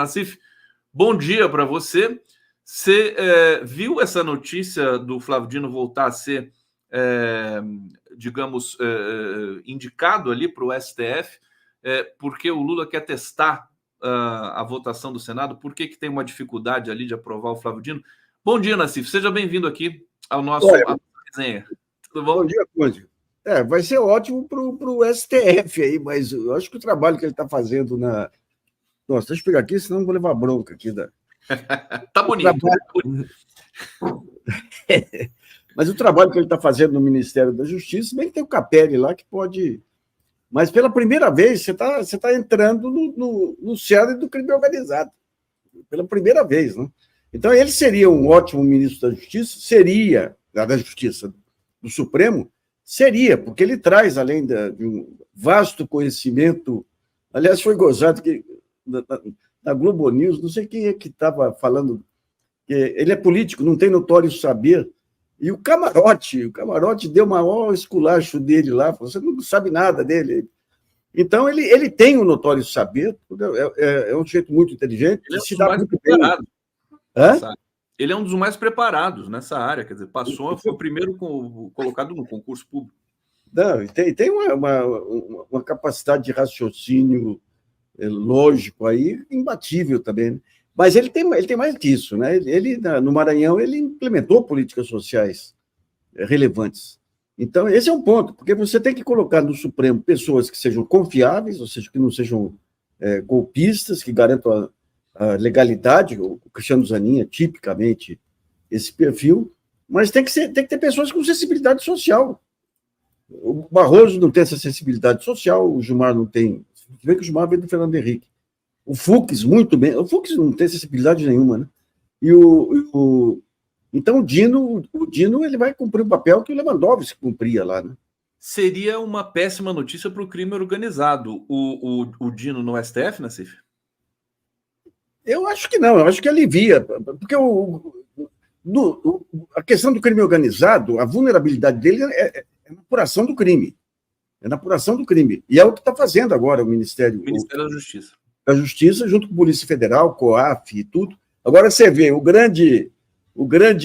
Nassif, bom dia para você. Você viu essa notícia do Flávio Dino voltar a ser, digamos, indicado ali para o STF, porque o Lula quer testar a votação do Senado? Por que tem uma dificuldade ali de aprovar o Flávio Dino? Bom dia, Nassif. Seja bem-vindo aqui ao nosso resenha. Tudo bom? Bom dia, Conde. Vai ser ótimo para o STF aí, mas eu acho que o trabalho que ele está fazendo na... Nossa, deixa eu pegar aqui, senão eu vou levar bronca aqui. Tá bonito. Mas o trabalho que ele está fazendo no Ministério da Justiça, bem que tem o Capelli lá que pode... Mas pela primeira vez você tá entrando no cerne do crime organizado. Pela primeira vez, né? Então ele seria um ótimo ministro da Justiça, da Justiça, do Supremo, seria, porque ele traz, além de um vasto conhecimento... Aliás, foi gozado que na Globo News, não sei quem é que estava falando, que ele é político, não tem notório saber, e o Camarote deu o maior esculacho dele lá, falou, você não sabe nada dele. Então, ele tem o notório saber, é um sujeito muito inteligente, ele se dá muito bem. Ele é um dos mais preparados nessa área, quer dizer, foi o primeiro colocado no concurso público. Não, tem uma capacidade de raciocínio lógico aí, imbatível também, né? Mas ele tem mais que isso, né? Ele no Maranhão, ele implementou políticas sociais relevantes. Então, esse é um ponto, porque você tem que colocar no Supremo pessoas que sejam confiáveis, ou seja, que não sejam golpistas, que garantam a legalidade. O Cristiano Zanin é tipicamente esse perfil, mas tem que ter pessoas com sensibilidade social. O Barroso não tem essa sensibilidade social, o Gilmar não tem. Se bem que o Gilmar veio do Fernando Henrique. O Fux, muito bem. O Fux não tem sensibilidade nenhuma, né? Então, o Dino ele vai cumprir o papel que o Lewandowski cumpria lá, né? Seria uma péssima notícia para o crime organizado, o Dino no STF, Nassif? Eu acho que não, eu acho que alivia, porque a questão do crime organizado, a vulnerabilidade dele é na apuração do crime. É na apuração do crime. E é o que está fazendo agora o Ministério da Justiça. Da Justiça, junto com a Polícia Federal, COAF e tudo. Agora você vê, o grande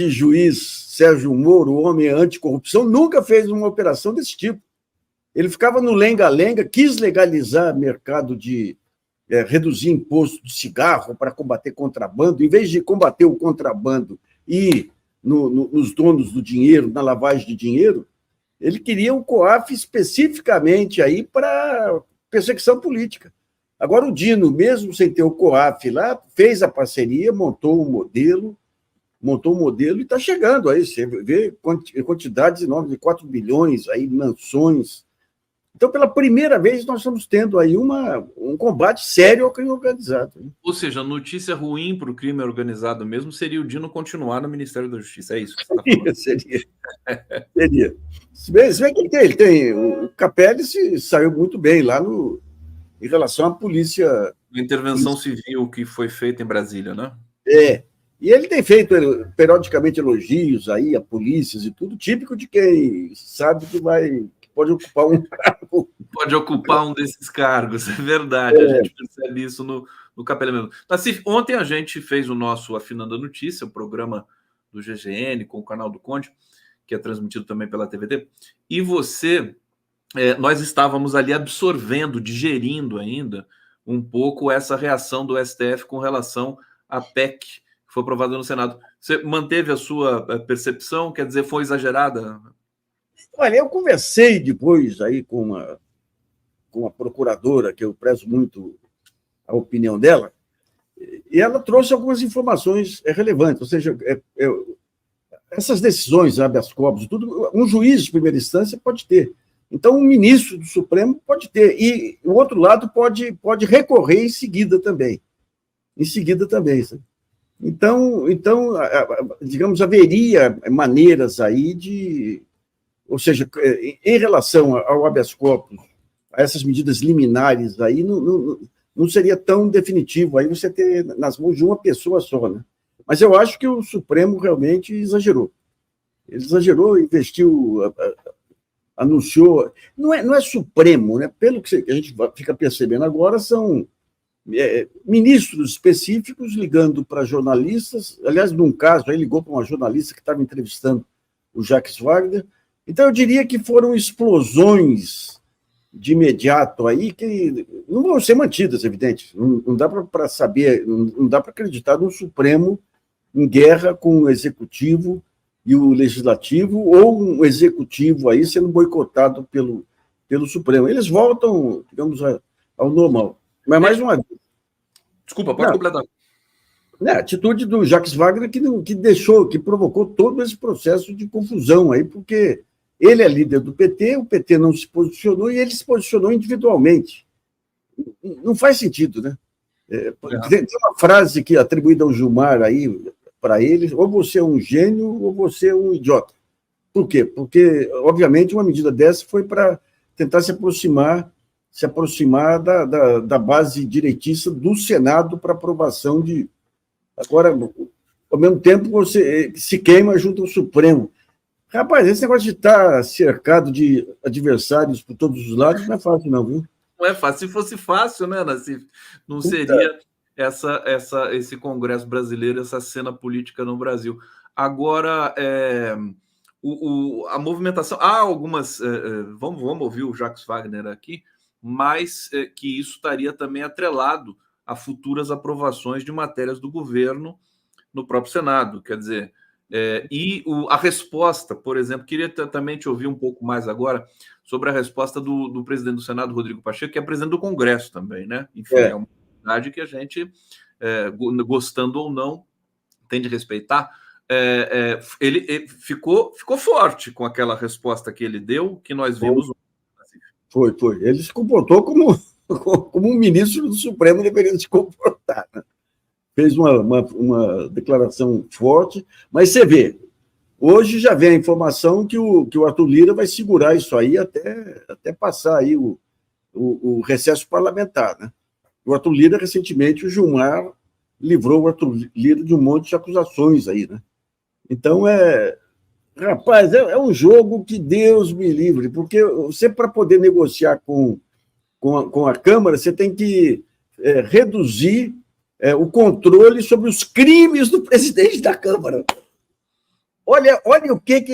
juiz Sérgio Moro, o homem anticorrupção, nunca fez uma operação desse tipo. Ele ficava no lenga-lenga, quis legalizar mercado de... reduzir imposto de cigarro para combater contrabando. Em vez de combater o contrabando e nos donos do dinheiro, na lavagem de dinheiro, ele queria um COAF especificamente aí para perseguição política. Agora, o Dino, mesmo sem ter o COAF lá, fez a parceria, montou um modelo e está chegando aí. Você vê quantidades enormes, de 4 bilhões, aí, mansões. Então, pela primeira vez, nós estamos tendo aí um combate sério ao crime organizado. Ou seja, a notícia ruim para o crime organizado mesmo seria o Dino continuar no Ministério da Justiça. É isso que você está falando? Seria. Se bem que ele tem. O Capelli saiu muito bem lá em relação à polícia. A intervenção civil que foi feita em Brasília, né? E ele tem feito periodicamente elogios aí a polícias e tudo, típico de quem sabe que pode ocupar um cargo. Pode ocupar um desses cargos, é verdade. A gente percebe isso no Capelli mesmo. Nassif, ontem a gente fez o nosso Afinando a Notícia, o programa do GGN com o canal do Conde, que é transmitido também pela TVT, e nós estávamos ali absorvendo, digerindo ainda um pouco essa reação do STF com relação à PEC que foi aprovada no Senado. Você manteve a sua percepção? Quer dizer, foi exagerada? Olha, eu conversei depois aí com uma procuradora, que eu prezo muito a opinião dela, e ela trouxe algumas informações relevantes, ou seja, essas decisões, habeas corpus, tudo, um juiz de primeira instância pode ter. Então, um ministro do Supremo pode ter, e o outro lado pode recorrer em seguida também. Sabe? Então, digamos, haveria maneiras aí de... Ou seja, em relação ao habeas corpus, a essas medidas liminares aí, não seria tão definitivo aí você ter nas mãos de uma pessoa só, né? Mas eu acho que o Supremo realmente exagerou. Ele exagerou, investiu, anunciou... Não é Supremo, né? Pelo que a gente fica percebendo agora, são ministros específicos ligando para jornalistas. Aliás, num caso, aí ligou para uma jornalista que estava entrevistando o Jacques Wagner. Então, eu diria que foram explosões de imediato aí que não vão ser mantidas, evidente. Não dá para saber, não dá para acreditar no Supremo em guerra com o Executivo e o Legislativo, ou um Executivo aí sendo boicotado pelo Supremo. Eles voltam, digamos, ao normal. Mas, mais uma vez... Desculpa, pode completar. A atitude do Jacques Wagner que provocou todo esse processo de confusão aí, porque ele é líder do PT, o PT não se posicionou e ele se posicionou individualmente. Não faz sentido, né? Tem uma frase que atribuída ao Gilmar aí para ele: ou você é um gênio ou você é um idiota. Por quê? Porque, obviamente, uma medida dessa foi para tentar se aproximar da base direitista do Senado para aprovação de... Agora, ao mesmo tempo, você se queima junto ao Supremo. Rapaz, esse negócio de estar cercado de adversários por todos os lados não é fácil, não, viu? Não é fácil. Se fosse fácil, né, Nassif? Não seria esse Congresso brasileiro, essa cena política no Brasil. Agora, a movimentação... Há algumas... vamos ouvir o Jacques Wagner aqui, mas que isso estaria também atrelado a futuras aprovações de matérias do governo no próprio Senado. Quer dizer, a resposta, por exemplo, queria também te ouvir um pouco mais agora sobre a resposta do presidente do Senado, Rodrigo Pacheco, que é presidente do Congresso também, né? Enfim, é uma verdade que a gente, gostando ou não, tem de respeitar. Ele ficou forte com aquela resposta que ele deu, que nós vimos. Foi. Ele se comportou como um ministro do Supremo deveria se comportar, né? Fez uma declaração forte, mas você vê, hoje já vem a informação que o Arthur Lira vai segurar isso aí até passar aí o recesso parlamentar, né? O Arthur Lira, recentemente, o Gilmar livrou o Arthur Lira de um monte de acusações aí, né? Então, rapaz, é um jogo que Deus me livre, porque você, para poder negociar com a Câmara, você tem que reduzir o controle sobre os crimes do presidente da Câmara. Olha o que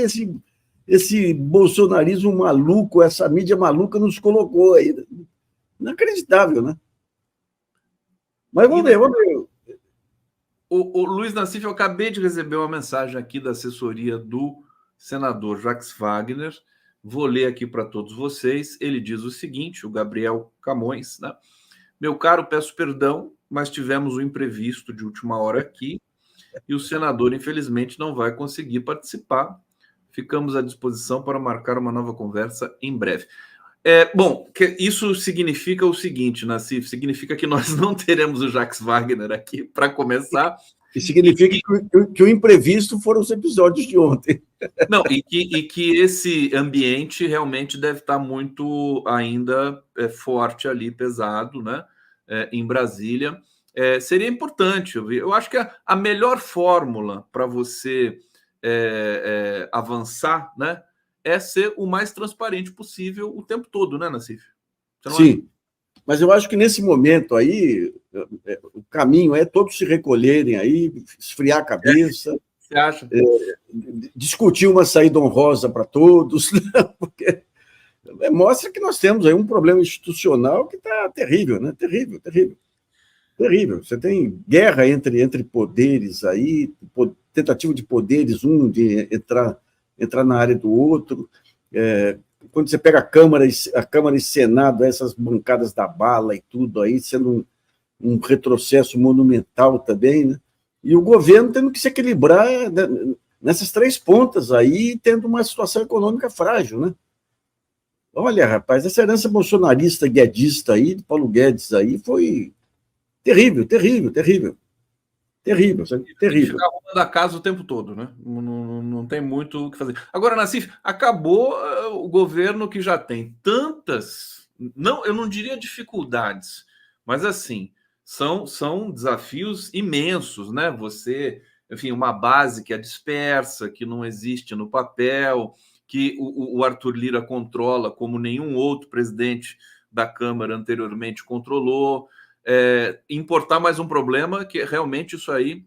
esse bolsonarismo maluco, essa mídia maluca nos colocou aí. Inacreditável, né? Mas vamos ver. O Luiz Nassif, eu acabei de receber uma mensagem aqui da assessoria do senador Jacques Wagner. Vou ler aqui para todos vocês. Ele diz o seguinte, o Gabriel Camões, né? Meu caro, peço perdão, mas tivemos um imprevisto de última hora aqui e o senador, infelizmente, não vai conseguir participar. Ficamos à disposição para marcar uma nova conversa em breve. Bom, isso significa o seguinte, Nassif, significa que nós não teremos o Jacques Wagner aqui para começar. E significa que o imprevisto foram os episódios de ontem. Não, e que esse ambiente realmente deve estar muito ainda forte ali, pesado, né? Em Brasília. Seria importante, eu acho que a melhor fórmula para você avançar, né, é ser o mais transparente possível o tempo todo, né, Nassif? Sim, mas eu acho que nesse momento aí, o caminho é todos se recolherem aí, esfriar a cabeça. Você acha? Discutir uma saída honrosa para todos, né? Porque mostra que nós temos aí um problema institucional que está terrível, né? Terrível. Você tem guerra entre poderes aí, tentativa de poderes, de entrar na área do outro. Quando você pega a Câmara e Senado, essas bancadas da bala e tudo aí, sendo um retrocesso monumental também, né? E o governo tendo que se equilibrar nessas três pontas aí, tendo uma situação econômica frágil, né? Olha, rapaz, essa herança bolsonarista, guedista aí, de Paulo Guedes aí, foi terrível. Ficar arrumando a casa o tempo todo, né? Não tem muito o que fazer. Agora, Nassif, acabou o governo que já tem tantas, eu não diria dificuldades, mas assim, são desafios imensos, né? Você, enfim, uma base que é dispersa, que não existe no papel, que o Arthur Lira controla como nenhum outro presidente da Câmara anteriormente controlou. importar mais um problema, que realmente isso aí...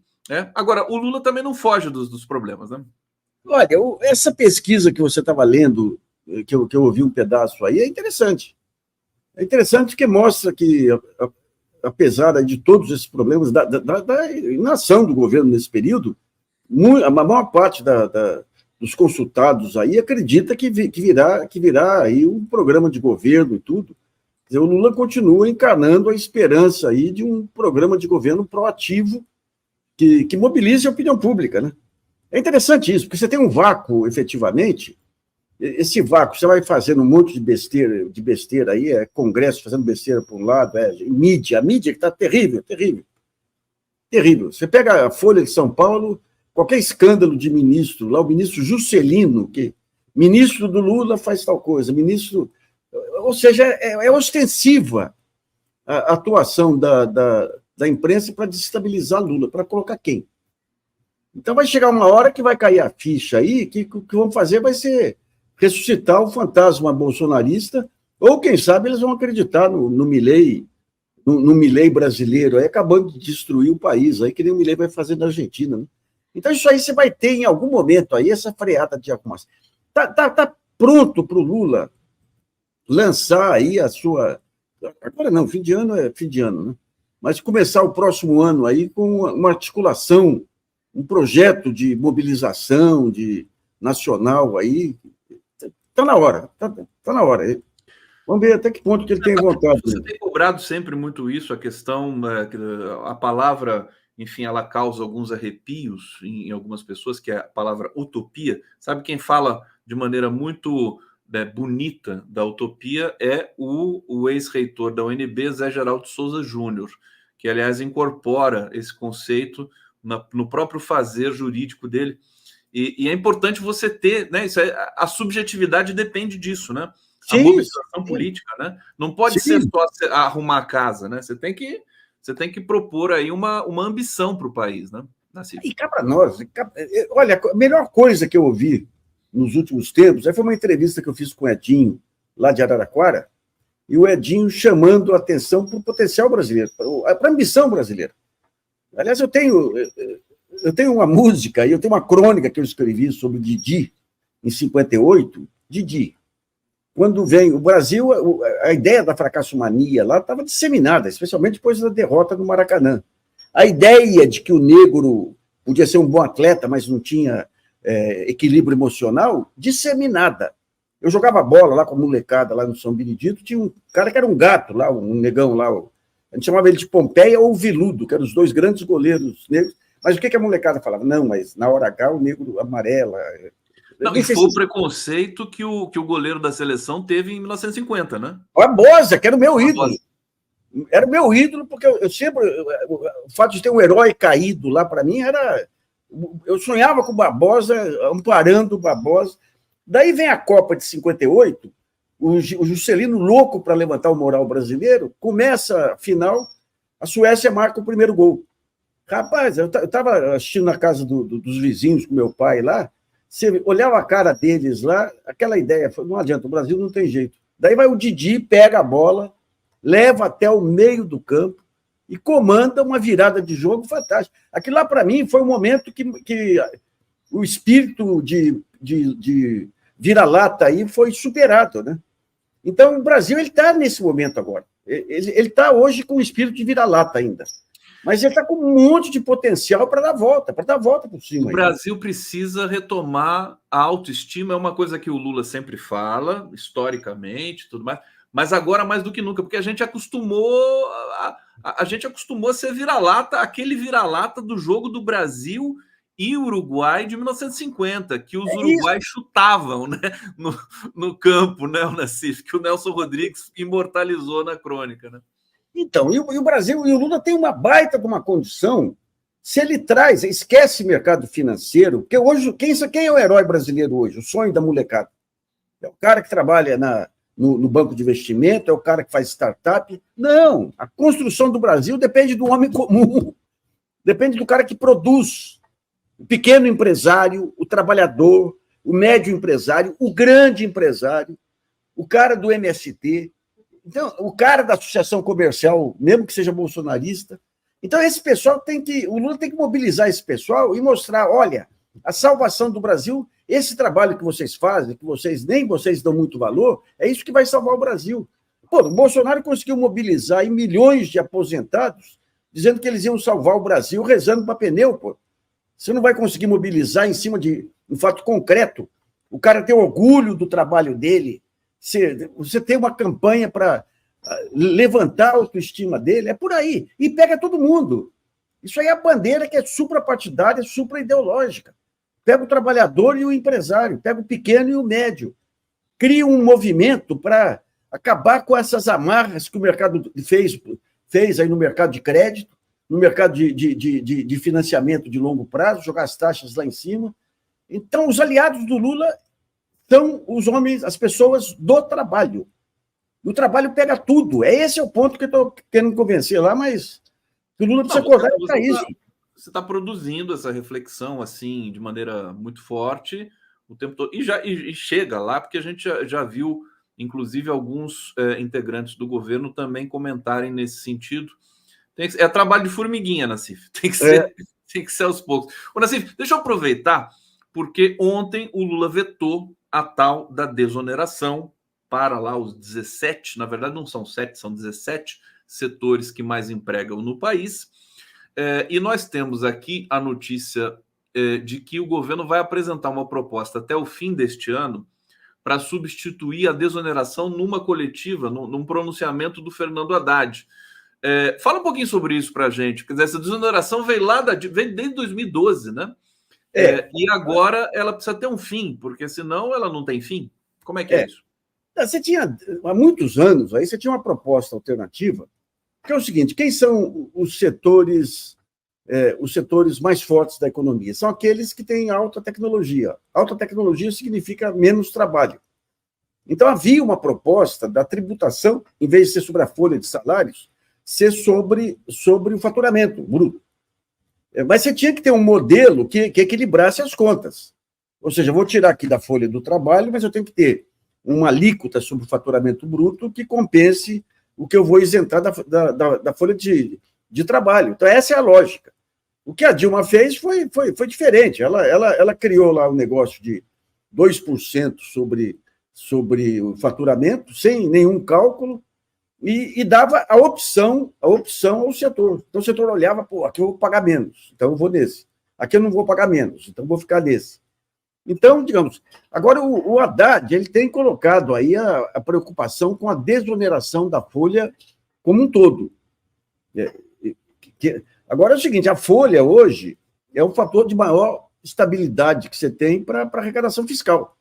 Agora, o Lula também não foge dos problemas, né? Olha, essa pesquisa que você estava lendo, que eu ouvi um pedaço aí, é interessante. É interessante porque mostra que, apesar de todos esses problemas da inação do governo nesse período, a maior parte dos consultados aí acredita que virá aí um programa de governo e tudo. Quer dizer, o Lula continua encarnando a esperança aí de um programa de governo proativo que mobilize a opinião pública, né? É interessante isso, porque você tem um vácuo, efetivamente. Esse vácuo, você vai fazendo um monte de besteira aí, Congresso fazendo besteira por um lado, mídia, a mídia que está terrível, terrível. Terrível. Você pega a Folha de São Paulo, qualquer escândalo de ministro, lá o ministro Juscelino, que ministro do Lula faz tal coisa, ministro... Ou seja, é ostensiva a atuação da imprensa para desestabilizar Lula, para colocar quem? Então vai chegar uma hora que vai cair a ficha aí, que o que vão fazer vai ser ressuscitar o fantasma bolsonarista, ou quem sabe eles vão acreditar no Milei, no Milei brasileiro, aí acabando de destruir o país, aí que nem o Milei vai fazer na Argentina, né? Então isso aí você vai ter em algum momento aí essa freada de arrumação. Tá pronto para o Lula lançar aí a sua... Agora não, fim de ano é fim de ano, né? Mas começar o próximo ano aí com uma articulação, um projeto de mobilização nacional aí. Está na hora, tá na hora. Vamos ver até que ponto que ele tem vontade. Você tem cobrado sempre muito isso, a questão, a palavra, enfim, ela causa alguns arrepios em algumas pessoas, que é a palavra utopia. Sabe quem fala de maneira muito bonita da utopia é o ex-reitor da UNB, Zé Geraldo Souza Júnior, que, aliás, incorpora esse conceito no próprio fazer jurídico dele. E é importante você ter, né? A subjetividade depende disso, né? Sim, a mobilização sim. política, né? Não pode ser só arrumar a casa, né? Você tem que propor aí uma ambição para o país, né? E cá para nós, olha, a melhor coisa que eu ouvi nos últimos tempos, aí foi uma entrevista que eu fiz com o Edinho, lá de Araraquara, e o Edinho chamando a atenção para o potencial brasileiro, para a ambição brasileira. Aliás, eu tenho uma música, eu tenho uma crônica que eu escrevi sobre Didi, em 58, Didi. Quando vem o Brasil, a ideia da fracassomania lá estava disseminada, especialmente depois da derrota no Maracanã. A ideia de que o negro podia ser um bom atleta, mas não tinha equilíbrio emocional, disseminada. Eu jogava bola lá com a molecada, lá no São Benedito, tinha um cara que era um gato lá, um negão lá, a gente chamava ele de Pompeia ou Viludo, que eram os dois grandes goleiros negros. Mas o que a molecada falava? Não, mas na hora H o negro amarela... Não, e foi o preconceito que o goleiro da seleção teve em 1950, né? Barbosa, que era o meu ídolo. Era o meu ídolo, porque eu sempre... O fato de ter um herói caído lá, para mim, era... Eu sonhava com o Barbosa, amparando o Barbosa. Daí vem a Copa de 58, o Juscelino louco para levantar o moral brasileiro, começa a final, a Suécia marca o primeiro gol. Rapaz, eu estava assistindo na casa dos vizinhos com meu pai lá, você olhava a cara deles lá, aquela ideia, não adianta, o Brasil não tem jeito. Daí vai o Didi, pega a bola, leva até o meio do campo e comanda uma virada de jogo fantástica. Aquilo lá, para mim, foi um momento que o espírito de vira-lata aí foi superado, né? Então, o Brasil está nesse momento agora. Ele está hoje com o espírito de vira-lata ainda. Mas ele está com um monte de potencial para dar a volta por cima. O Brasil precisa retomar a autoestima, é uma coisa que o Lula sempre fala, historicamente, tudo mais, mas agora mais do que nunca, porque a gente acostumou a ser vira-lata, aquele vira-lata do jogo do Brasil e Uruguai de 1950, que os uruguaios chutavam, né, no campo, né, o Nassif, que o Nelson Rodrigues imortalizou na crônica, né? Então, e o Brasil, e o Lula tem uma baita de uma condição, se ele traz, esquece mercado financeiro, porque hoje, quem é o herói brasileiro hoje? O sonho da molecada. É o cara que trabalha no banco de investimento, é o cara que faz startup. Não, a construção do Brasil depende do homem comum, depende do cara que produz. O pequeno empresário, o trabalhador, o médio empresário, o grande empresário, o cara do MST. Então, o cara da associação comercial, mesmo que seja bolsonarista. Então, esse pessoal o Lula tem que mobilizar esse pessoal e mostrar, olha, a salvação do Brasil, esse trabalho que vocês fazem, que nem vocês dão muito valor, é isso que vai salvar o Brasil. Pô, o Bolsonaro conseguiu mobilizar aí milhões de aposentados, dizendo que eles iam salvar o Brasil rezando para pneu, pô. Você não vai conseguir mobilizar em cima de um fato concreto. O cara tem orgulho do trabalho dele. Você tem uma campanha para levantar a autoestima dele, é por aí. E pega todo mundo. Isso aí é a bandeira que é suprapartidária, supraideológica. Pega o trabalhador e o empresário, pega o pequeno e o médio. Cria um movimento para acabar com essas amarras que o mercado fez aí no mercado de crédito, no mercado de financiamento de longo prazo, jogar as taxas lá em cima. Então, os aliados do Lula são os homens, as pessoas do trabalho. O trabalho pega tudo. Esse é o ponto que eu estou querendo convencer lá, mas o Lula precisa acordar para isso. Você está produzindo essa reflexão assim de maneira muito forte o tempo todo. E chega lá, porque a gente já viu, inclusive, alguns integrantes do governo também comentarem nesse sentido. É trabalho de formiguinha, Nassif. Tem que ser aos poucos. Ô, Nassif, deixa eu aproveitar, porque ontem o Lula vetou a tal da desoneração para lá os 17, na verdade não são 7, são 17 setores que mais empregam no país. E nós temos aqui a notícia de que o governo vai apresentar uma proposta até o fim deste ano para substituir a desoneração numa coletiva, num pronunciamento do Fernando Haddad. Fala um pouquinho sobre isso para a gente, porque essa desoneração veio desde 2012, né? E agora ela precisa ter um fim, porque senão ela não tem fim. Como é que é isso? Você tinha, há muitos anos, aí você tinha uma proposta alternativa, que é o seguinte: quem são os setores mais fortes da economia? São aqueles que têm alta tecnologia. Alta tecnologia significa menos trabalho. Então, havia uma proposta da tributação, em vez de ser sobre a folha de salários, ser sobre o faturamento bruto. Mas você tinha que ter um modelo que equilibrasse as contas. Ou seja, eu vou tirar aqui da folha do trabalho, mas eu tenho que ter uma alíquota sobre o faturamento bruto que compense o que eu vou isentar da folha de trabalho. Então, essa é a lógica. O que a Dilma fez foi diferente. Ela criou lá um negócio de 2% sobre o faturamento, sem nenhum cálculo, e dava a opção ao setor. Então, o setor olhava, pô, aqui eu vou pagar menos, então eu vou nesse. Aqui eu não vou pagar menos, então eu vou ficar nesse. Então, digamos, agora o Haddad ele tem colocado aí a preocupação com a desoneração da folha como um todo. Agora é o seguinte: a folha hoje é o fator de maior estabilidade que você tem para arrecadação fiscal.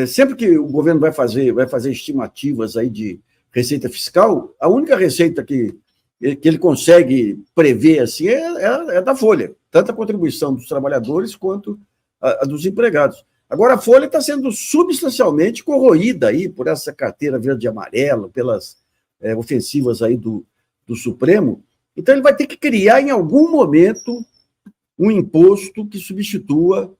Sempre que o governo vai fazer estimativas aí de receita fiscal, a única receita que ele consegue prever assim é da folha, tanto a contribuição dos trabalhadores quanto a dos empregados. Agora, a folha está sendo substancialmente corroída aí por essa carteira verde e amarela, pelas ofensivas aí do Supremo. Então, ele vai ter que criar, em algum momento, um imposto que substitua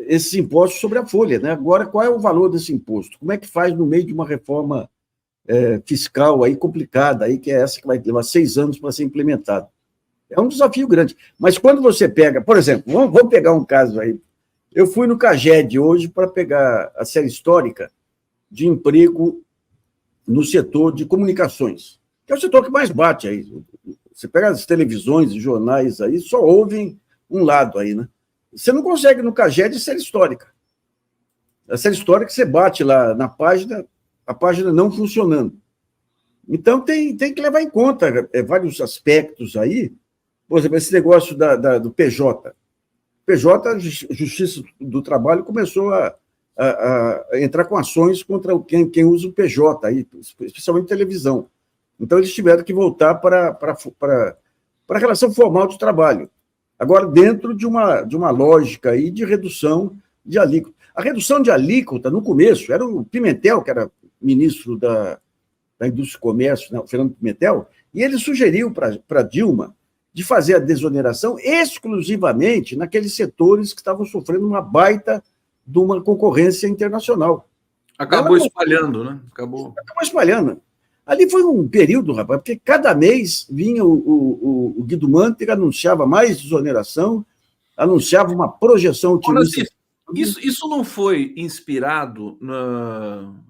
esses impostos sobre a folha, né? Agora, qual é o valor desse imposto? Como é que faz no meio de uma reforma fiscal aí complicada, aí, que é essa que vai levar 6 anos para ser implementada? É um desafio grande. Mas quando você pega, por exemplo, vamos pegar um caso aí. Eu fui no CAGED hoje para pegar a série histórica de emprego no setor de comunicações, que é o setor que mais bate aí. Você pega as televisões e jornais aí, só ouvem um lado aí, né? Você não consegue no CAGED série histórica. A série histórica você bate lá na página, a página não funcionando. Então tem que levar em conta vários aspectos aí. Por exemplo, esse negócio do PJ. PJ, a Justiça do Trabalho, começou a entrar com ações contra quem usa o PJ, aí, especialmente televisão. Então, eles tiveram que voltar para a relação formal de trabalho. Agora, dentro de uma lógica aí de redução de alíquota. A redução de alíquota, no começo, era o Pimentel, que era ministro da Indústria e Comércio, né, o Fernando Pimentel, e ele sugeriu para Dilma de fazer a desoneração exclusivamente naqueles setores que estavam sofrendo uma baita de uma concorrência internacional. Acabou espalhando, né? Acabou espalhando. Ali foi um período, rapaz, porque cada mês vinha o Guido Mantega, anunciava mais desoneração, anunciava uma projeção otimista. Isso não foi inspirado,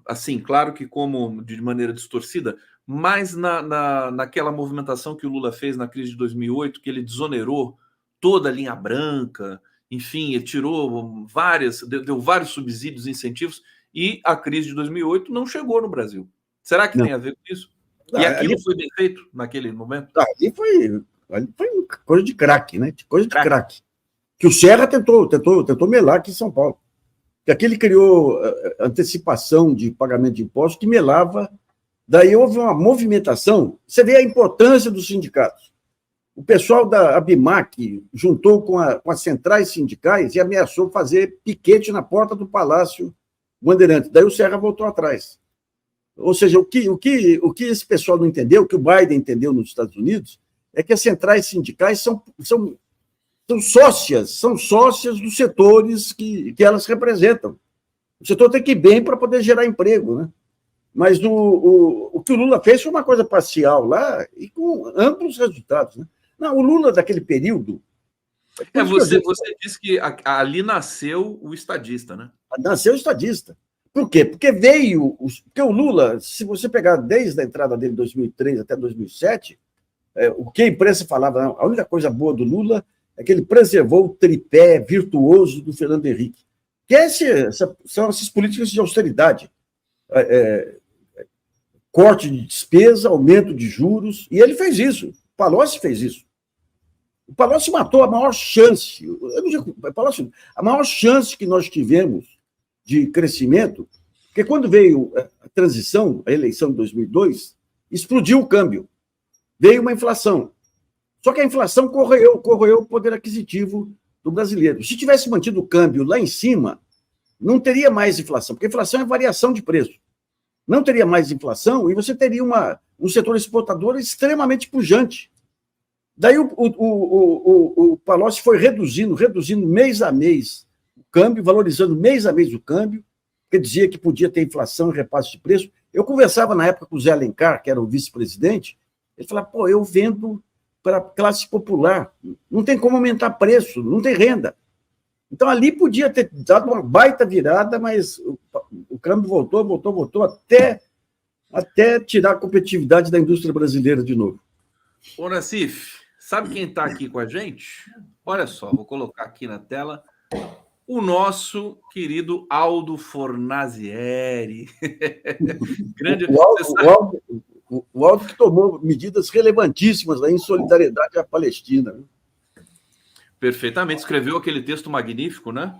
assim, claro que como de maneira distorcida, mas naquela movimentação que o Lula fez na crise de 2008, que ele desonerou toda a linha branca, enfim, ele tirou deu vários subsídios, incentivos, e a crise de 2008 não chegou no Brasil. Será que tem a ver com isso? E aquilo foi bem feito naquele momento? Ali foi coisa de craque, né? Coisa de craque. Que o Serra tentou melar aqui em São Paulo. Que aquele criou antecipação de pagamento de impostos que melava. Daí houve uma movimentação. Você vê a importância dos sindicatos. O pessoal da Abimac juntou com as centrais sindicais e ameaçou fazer piquete na porta do Palácio Bandeirantes. Daí o Serra voltou atrás. Ou seja, o que esse pessoal não entendeu, o que o Biden entendeu nos Estados Unidos, é que as centrais sindicais são sócias dos setores que elas representam. O setor tem que ir bem para poder gerar emprego, né? Mas o que o Lula fez foi uma coisa parcial lá e com amplos resultados, né? Não, o Lula daquele período... Você disse que ali nasceu o estadista, né? Nasceu o estadista. Por quê? Porque porque o Lula, se você pegar desde a entrada dele em 2003 até 2007, o que a imprensa falava, a única coisa boa do Lula é que ele preservou o tripé virtuoso do Fernando Henrique, que são essas políticas de austeridade, corte de despesa, aumento de juros, e ele fez isso. O Palocci fez isso. O Palocci matou a maior chance, a maior chance que nós tivemos de crescimento, porque quando veio a transição, a eleição de 2002, explodiu o câmbio, veio uma inflação. Só que a inflação corroeu o poder aquisitivo do brasileiro. Se tivesse mantido o câmbio lá em cima, não teria mais inflação, porque inflação é variação de preço. Não teria mais inflação e você teria um setor exportador extremamente pujante. Daí o Palocci foi reduzindo mês a mês o câmbio, valorizando mês a mês o câmbio, porque dizia que podia ter inflação e repasse de preço. Eu conversava na época com o Zé Alencar, que era o vice-presidente, ele falava, eu vendo para a classe popular, não tem como aumentar preço, não tem renda. Então, ali podia ter dado uma baita virada, mas o câmbio voltou, até tirar a competitividade da indústria brasileira de novo. Ô, Nassif, sabe quem está aqui com a gente? Olha só, vou colocar aqui na tela o nosso querido Aldo Fornazieri. Grande... O Aldo que tomou medidas relevantíssimas em solidariedade à Palestina. Perfeitamente, escreveu aquele texto magnífico, né?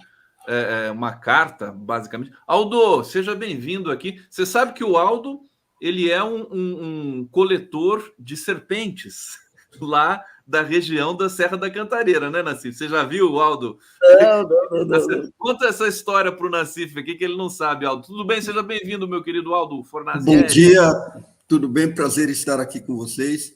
Uma carta, basicamente. Aldo, seja bem-vindo aqui. Você sabe que o Aldo ele é um coletor de serpentes lá da região da Serra da Cantareira, né, Nassif? Você já viu, Aldo? Não. Conta essa história para o Nassif aqui, que ele não sabe, Aldo. Tudo bem? Seja bem-vindo, meu querido Aldo Fornazieri. Bom dia, tudo bem? Prazer estar aqui com vocês.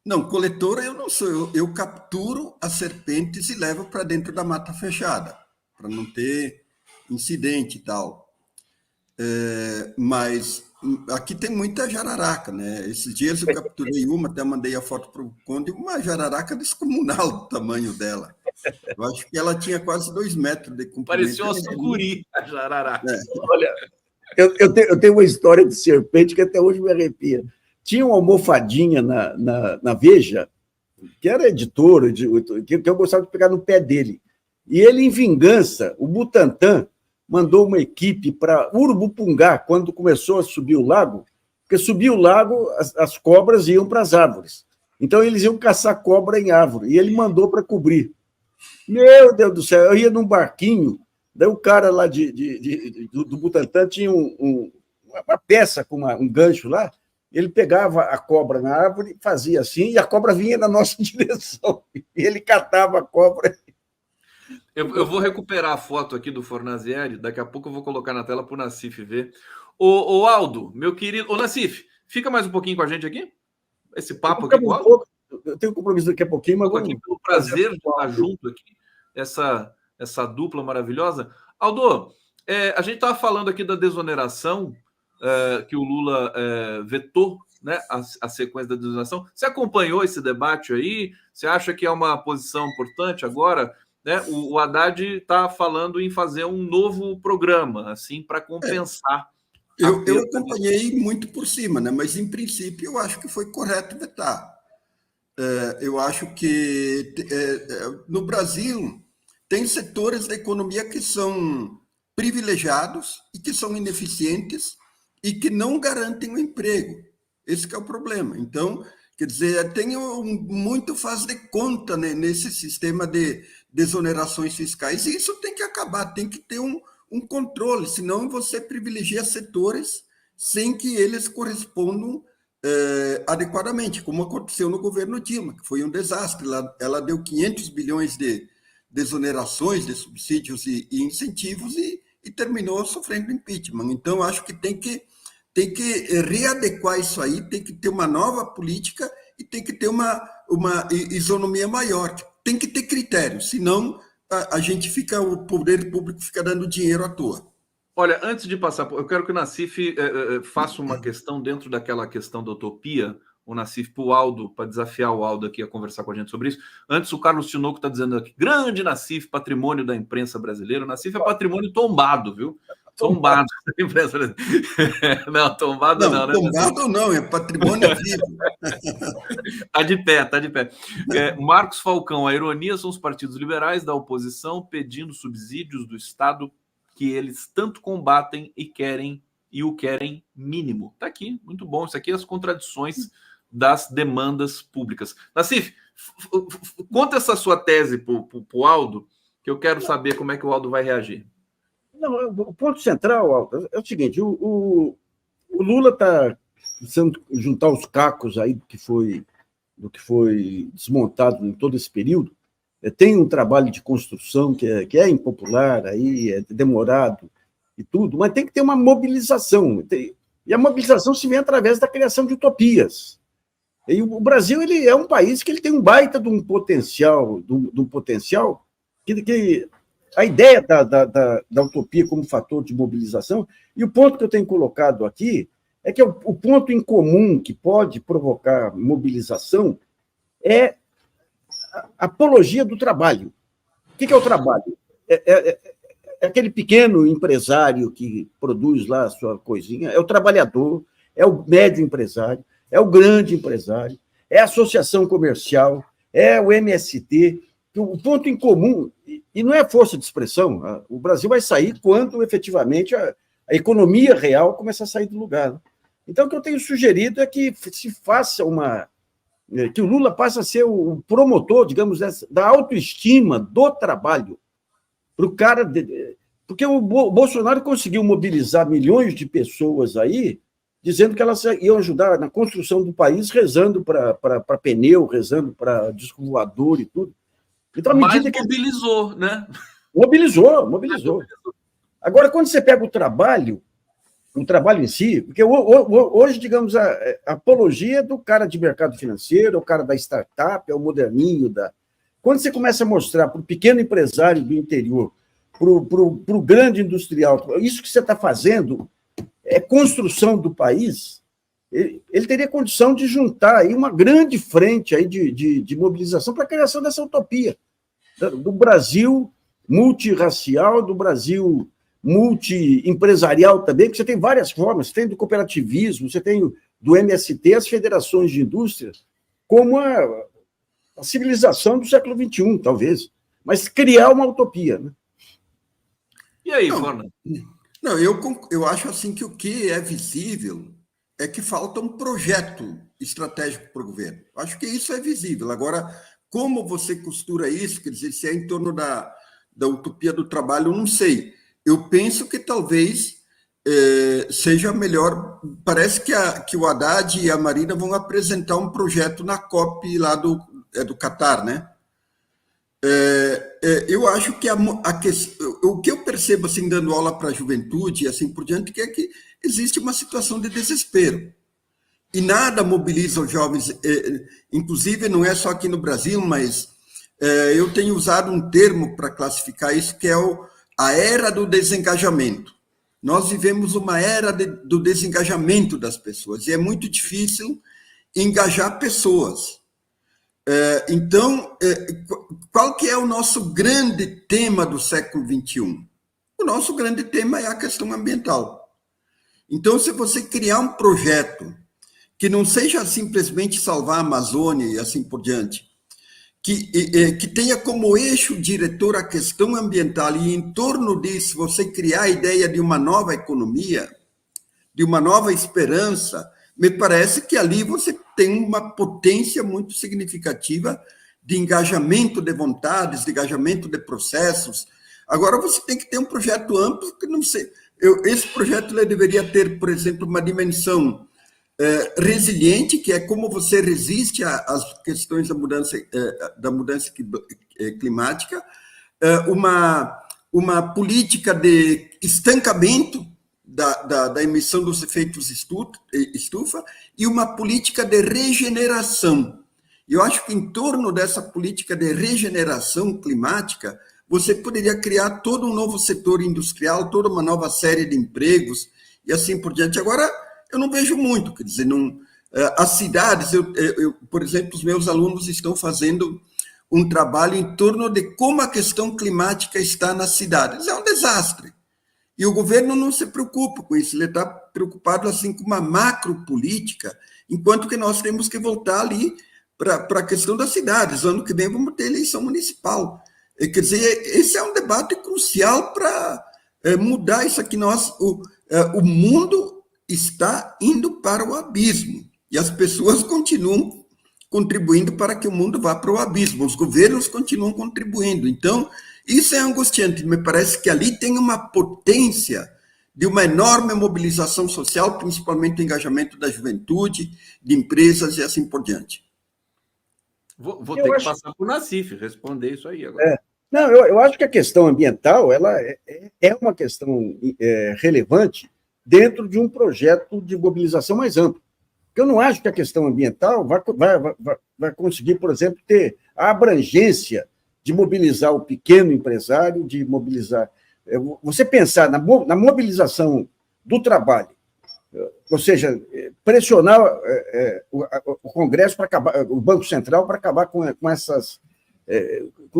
Não, coletora eu não sou, eu capturo as serpentes e levo para dentro da mata fechada, para não ter incidente e tal. Mas aqui tem muita jararaca, né? Esses dias eu capturei uma, até mandei a foto para o Conde, uma jararaca descomunal do tamanho dela. Eu acho que ela tinha quase 2 metros de comprimento. Parecia uma sucuri, a jararaca. Olha, eu tenho uma história de serpente que até hoje me arrepia. Tinha uma almofadinha na Veja, que era editor, que eu gostava de pegar no pé dele. E ele, em vingança, o Butantan mandou uma equipe para Urubupungá, quando começou a subir o lago, porque subia o lago, as cobras iam para as árvores. Então, eles iam caçar cobra em árvore, e ele mandou para cobrir. Meu Deus do céu, eu ia num barquinho, daí o cara lá do Butantan tinha uma peça com um gancho lá, ele pegava a cobra na árvore, fazia assim, e a cobra vinha na nossa direção. E ele catava a cobra. Eu vou recuperar a foto aqui do Fornazieri, daqui a pouco eu vou colocar na tela para o Nassif ver. Ô Aldo, meu querido... Ô, Nassif, fica mais um pouquinho com a gente aqui? Esse papo aqui com o Aldo? Eu tenho um compromisso daqui a pouquinho, mas vamos... aqui pelo prazer de estar junto aqui, essa dupla maravilhosa. Aldo, a gente estava falando aqui da desoneração, que o Lula vetou, né, a sequência da desoneração. Você acompanhou esse debate aí? Você acha que é uma posição importante agora? Né? O Haddad está falando em fazer um novo programa, assim, para compensar. Eu acompanhei muito por cima, né? Mas, em princípio, eu acho que foi correto vetar. Eu acho que no Brasil tem setores da economia que são privilegiados e que são ineficientes e que não garantem o emprego. Esse que é o problema. Então, quer dizer, tem muito faz de conta, né, nesse sistema de desonerações fiscais, e isso tem que acabar, tem que ter um controle, senão você privilegia setores sem que eles correspondam adequadamente, como aconteceu no governo Dilma, que foi um desastre. Ela deu 500 bilhões de desonerações, de subsídios e incentivos e terminou sofrendo impeachment. Então, acho que tem que readequar isso aí, tem que ter uma nova política e tem que ter uma isonomia maior. Tem que ter critérios, senão o poder público fica dando dinheiro à toa. Olha, antes de passar, eu quero que o Nassif faça uma questão dentro daquela questão da utopia, o Nassif para o Aldo, para desafiar o Aldo aqui a conversar com a gente sobre isso. Antes, o Carlos Tinoco está dizendo aqui, grande Nassif, patrimônio da imprensa brasileira. O Nassif é patrimônio tombado, viu? Tombado da imprensa brasileira. Não, tombado não, né? Tombado não, é patrimônio vivo. Tá de pé, tá de pé. Marcos Falcão, a ironia são os partidos liberais da oposição pedindo subsídios do Estado que eles tanto combatem e o querem mínimo. Tá aqui, muito bom. Isso aqui é as contradições das demandas públicas. Nassif, conta essa sua tese pro Aldo, que eu quero saber como é que o Aldo vai reagir. Não, o ponto central, Aldo, é o seguinte, o Lula está precisando juntar os cacos aí do que foi desmontado em todo esse período. Tem um trabalho de construção que é impopular, aí é demorado e tudo, mas tem que ter uma mobilização. E a mobilização se vê através da criação de utopias. E o Brasil ele é um país que ele tem um baita de um potencial, que a ideia da utopia como fator de mobilização, e o ponto que eu tenho colocado aqui é que o ponto em comum que pode provocar mobilização é a apologia do trabalho. O que é o trabalho? É aquele pequeno empresário que produz lá a sua coisinha, é o trabalhador, é o médio empresário, é o grande empresário, é a associação comercial, é o MST. O ponto em comum, e não é força de expressão, o Brasil vai sair quando efetivamente a economia real começar a sair do lugar. Então, o que eu tenho sugerido é que se faça que o Lula passe a ser o promotor, digamos, da autoestima do trabalho para o cara. Porque o Bolsonaro conseguiu mobilizar milhões de pessoas aí, dizendo que elas iam ajudar na construção do país, rezando para pneu, rezando para disco voador e tudo. Então, à medida que mobilizou, né? Mobilizou. Agora, quando você pega o trabalho em si, porque hoje, digamos, a apologia do cara de mercado financeiro, o cara da startup, é o moderninho. Quando você começa a mostrar para o pequeno empresário do interior, para o grande industrial, isso que você está fazendo é construção do país, ele teria condição de juntar aí uma grande frente aí de mobilização para a criação dessa utopia, do Brasil multirracial, do Brasil multi-empresarial também, que você tem várias formas, você tem do cooperativismo, você tem do MST, as federações de indústrias, como a civilização do século XXI, talvez, mas criar uma utopia. Né? E aí, Fernando? Não, eu acho assim que o que é visível é que falta um projeto estratégico para o governo. Acho que isso é visível. Agora, como você costura isso, quer dizer, se é em torno da utopia do trabalho, eu não sei. Eu penso que talvez seja melhor. Parece que o Haddad e a Marina vão apresentar um projeto na COP lá do Catar, né? Eu acho que o que eu percebo assim, dando aula para a juventude e assim por diante, é que existe uma situação de desespero. E nada mobiliza os jovens, inclusive não é só aqui no Brasil, mas eu tenho usado um termo para classificar isso, que é a era do desengajamento. Nós vivemos uma era do desengajamento das pessoas, e é muito difícil engajar pessoas. Então, qual que é o nosso grande tema do século XXI? O nosso grande tema é a questão ambiental. Então, se você criar um projeto que não seja simplesmente salvar a Amazônia e assim por diante, que tenha como eixo diretor a questão ambiental e, em torno disso, você criar a ideia de uma nova economia, de uma nova esperança, me parece que ali você tem uma potência muito significativa de engajamento de vontades, de engajamento de processos. Agora, você tem que ter um projeto amplo, que não sei. Esse projeto ele deveria ter, por exemplo, uma dimensão resiliente, que é como você resiste às questões da mudança climática, uma política de estancamento da emissão dos efeitos estufa e uma política de regeneração. Eu acho que em torno dessa política de regeneração climática, você poderia criar todo um novo setor industrial, toda uma nova série de empregos e assim por diante. Agora, eu não vejo muito, quer dizer, as cidades, por exemplo, os meus alunos estão fazendo um trabalho em torno de como a questão climática está nas cidades. É um desastre. E o governo não se preocupa com isso, ele está preocupado assim com uma macropolítica, enquanto que nós temos que voltar ali para a questão das cidades. O ano que vem vamos ter eleição municipal. Quer dizer, esse é um debate crucial para mudar isso aqui. O mundo está indo para o abismo e as pessoas continuam contribuindo para que o mundo vá para o abismo, os governos continuam contribuindo. Então, isso é angustiante. Me parece que ali tem uma potência de uma enorme mobilização social, principalmente o engajamento da juventude, de empresas e assim por diante. Vou ter que passar por Nassif, responder isso aí agora. Não, eu acho que a questão ambiental ela é uma questão relevante dentro de um projeto de mobilização mais amplo. Porque eu não acho que a questão ambiental vai conseguir, por exemplo, ter a abrangência de mobilizar o pequeno empresário, de mobilizar... Você pensar na mobilização do trabalho, ou seja, pressionar o Congresso para acabar, o Banco Central para acabar com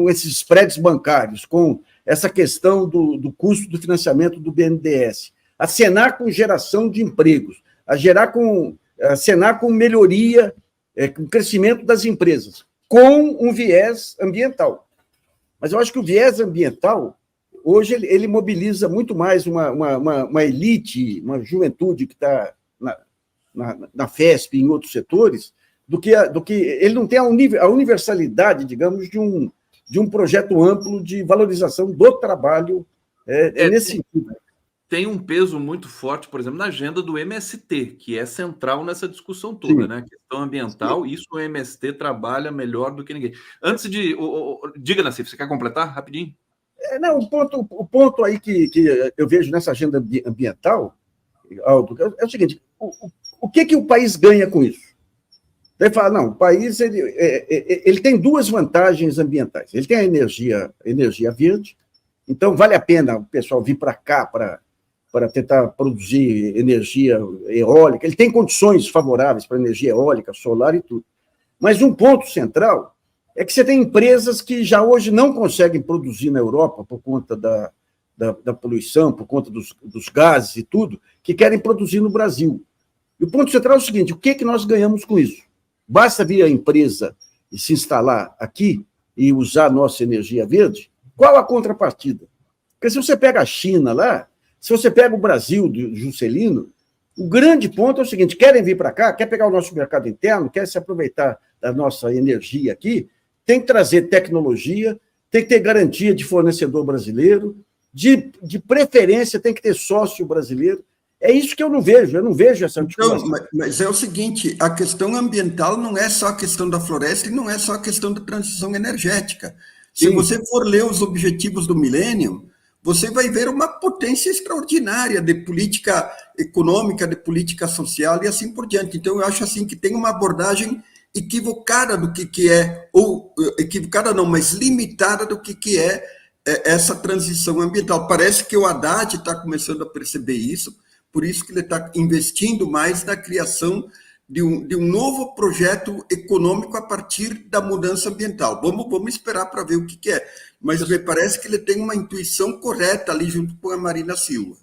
esses spreads bancários, com essa questão do custo do financiamento do BNDES, acenar com geração de empregos, acenar com melhoria, com crescimento das empresas, com um viés ambiental. Mas eu acho que o viés ambiental, hoje, ele mobiliza muito mais uma elite, uma juventude que está na FESP e em outros setores, do que ele não tem a universalidade, digamos, de um projeto amplo de valorização do trabalho nesse sentido. Tem um peso muito forte, por exemplo, na agenda do MST, que é central nessa discussão toda, né? A questão ambiental, isso o MST trabalha melhor do que ninguém. Antes de... Diga, Nassif, você quer completar rapidinho? Não, o ponto aí que eu vejo nessa agenda ambiental, Aldo, é o seguinte, o que o país ganha com isso? Ele fala, não, o país ele tem duas vantagens ambientais. Ele tem a energia verde, então vale a pena o pessoal vir para cá para tentar produzir energia eólica. Ele tem condições favoráveis para energia eólica, solar e tudo. Mas um ponto central é que você tem empresas que já hoje não conseguem produzir na Europa por conta da poluição, por conta dos gases e tudo, que querem produzir no Brasil. E o ponto central é o seguinte, o que nós ganhamos com isso? Basta vir a empresa e se instalar aqui e usar a nossa energia verde? Qual a contrapartida? Porque se você pega a China lá, se você pega o Brasil, do Juscelino, o grande ponto é o seguinte, querem vir para cá, quer pegar o nosso mercado interno, quer se aproveitar da nossa energia aqui, tem que trazer tecnologia, tem que ter garantia de fornecedor brasileiro, de preferência tem que ter sócio brasileiro. É isso que eu não vejo essa articulação. Então, mas é o seguinte, a questão ambiental não é só a questão da floresta e não é só a questão da transição energética. Se você for ler os objetivos do milênio, você vai ver uma potência extraordinária de política econômica, de política social e assim por diante. Então, eu acho assim que tem uma abordagem equivocada do que é, ou equivocada não, mas limitada do que é essa transição ambiental. Parece que o Haddad está começando a perceber isso, por isso que ele está investindo mais na criação de um novo projeto econômico a partir da mudança ambiental. Vamos esperar para ver o que é. Mas me parece que ele tem uma intuição correta ali junto com a Marina Silva.